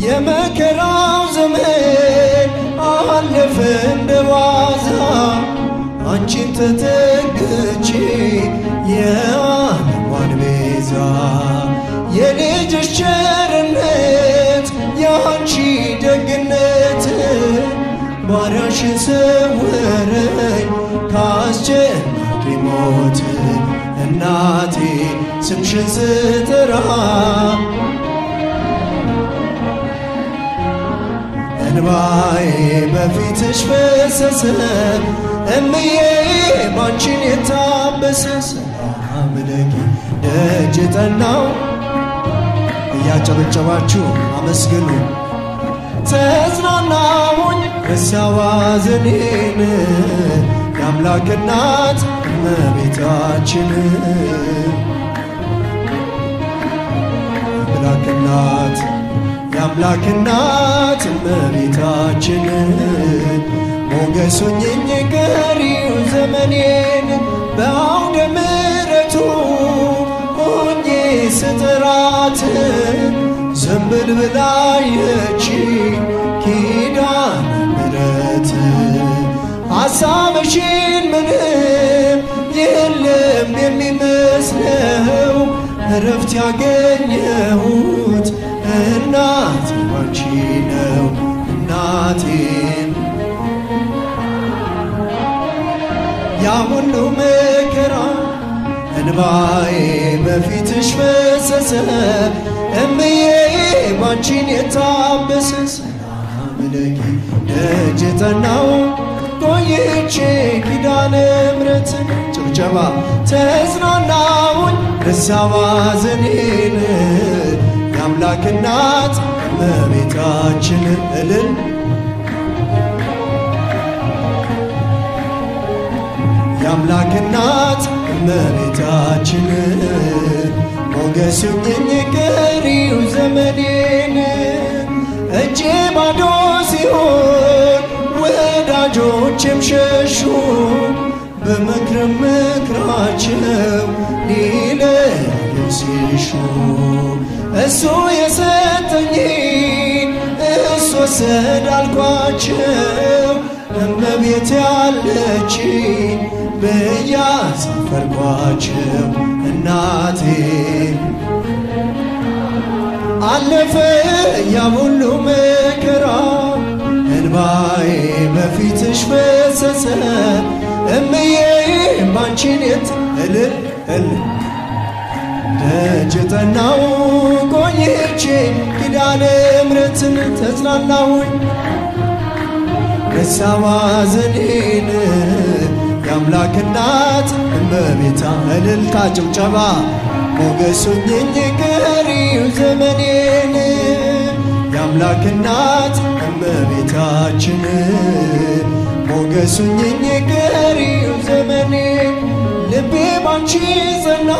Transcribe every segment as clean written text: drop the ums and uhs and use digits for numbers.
የመከራው ዘመን አለፈ እንደዋዛ አንቺን ተጠግቼ የዓለሟን ቤዛ የልጅሽ ቸርነት ያንቺ ደግነት ባሪያሽን ሰወረኝ ካስጨናቂ ሞት እናቴ ስምሽን ስጠራ እንባዬ በፊትሽ ፈሰሰ እምዬ ባንቺን የታበሰ ሰላም ለኪ ደጅ ጠናው እያጨበጨባችሁ አመስግኑ ተጽናናሁኝ ረሳሁ ሐዘኔን የአምላክ እናት እመቤታችን የአምላክ እናት እመቤታችን ሞገስ ሁኚኝ ቀሪው ዘመኔን በአውደ ምሕረቱ ሆኜ ስጠራት ዘንበል ብላ አየችኝ ኪዳነ ምሕረት ሐሳብሽን ምንም የለም የሚመስለው እረፍት ያገኘሁት እናቴ ባንቺ ነው እናቴን ያ ሁሉ መከራ እንባዬ በፊትሽ ፈሰሰ እምዬ ባንቺን የታበሰ ሰላም ለኪ ደጅ ጠናው ቆይቼ ኪዳነ ምሕረትን ጭብጨባ ተጽናናሁኝ ረሳሁ ሐዘኔን የአምላክ እናት እመቤታችን እልል የአምላክ እናት እመቤታችን ሞገስ ሁኚኝ ቀሪው ዘመኔን እጄ ባዶ ሲሆን ወዳጆቼም ሸሹ በመክረም ምክራቸው ሊለያዩ ሲሹ እሱ የሰጠኝ እሱ ወሰደ አልኳቸው እመቤት ያለችኝ በያሳፈርኳቸው እናቴ አለፈ ያ ሁሉ መከራ እንባዬ በፊትሽ ፈሰሰ እምዬ ባንቺን እልል ደጅ ጠናው ቆይቼ ኪዳነ ምሕረትን ተጽናናሁኝ ረሳሁ ሐዘኔን የአምላክ እናት እመቤታ እልልታ ጭብጨባ ሞገስ ሁኚኝ ቀሪው ዘመኔን የአምላክ እናት እመቤታችን ሞገስ ሁኚኝ ቀሪው ዘመኔን ልቤ ባንቺ ጸና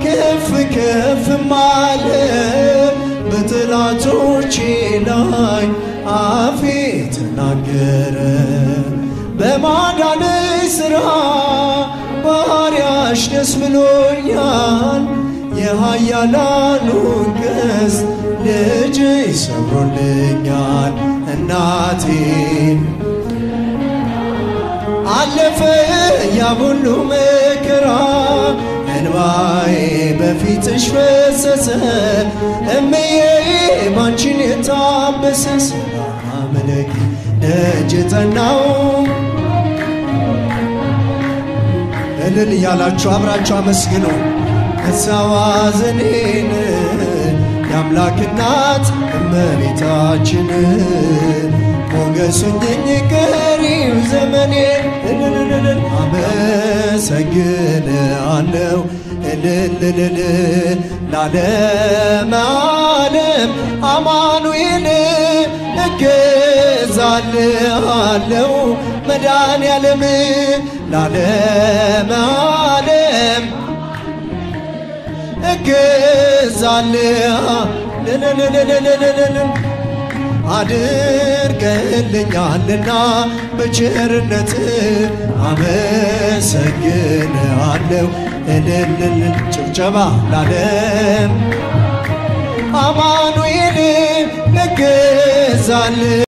ከፍ ከፍም አለ በጠላቶቼ ላይ አፌ ተናገረ በማዳንሽ ሥራ ባሪያሽ ደስ ብሎኛል የኃያላኑን ቀስት ልጅሽ ሰብሮልኛል እናቴን አለፈ ያ ሁሉ መከራ እንባዬ በፊትሽ ፈሰሰ እምዬ ባንቺን የታበሰ ሰላም ለኪ ደጅ ጠናው እልል እያላችሁ አብራችሁ አመስግኑ ረሳሁ ሐዘኔን የአምላክ እናት እመቤታችን ሞገስ ሁኚኝ ቀሪው ዘመኔን አመሰግንሃለሁ እልል ለዓለመ ዓለም አማኑኤል እገዛልሃለሁ መድኃኔዓለም ለዓለመ ዓለም እገዛልሃለሁ አድርገልኛልና በቸርነት አመሰግንሃለሁ እልል ጭብጨባ ለዓለም አማኑኤል በዛልህ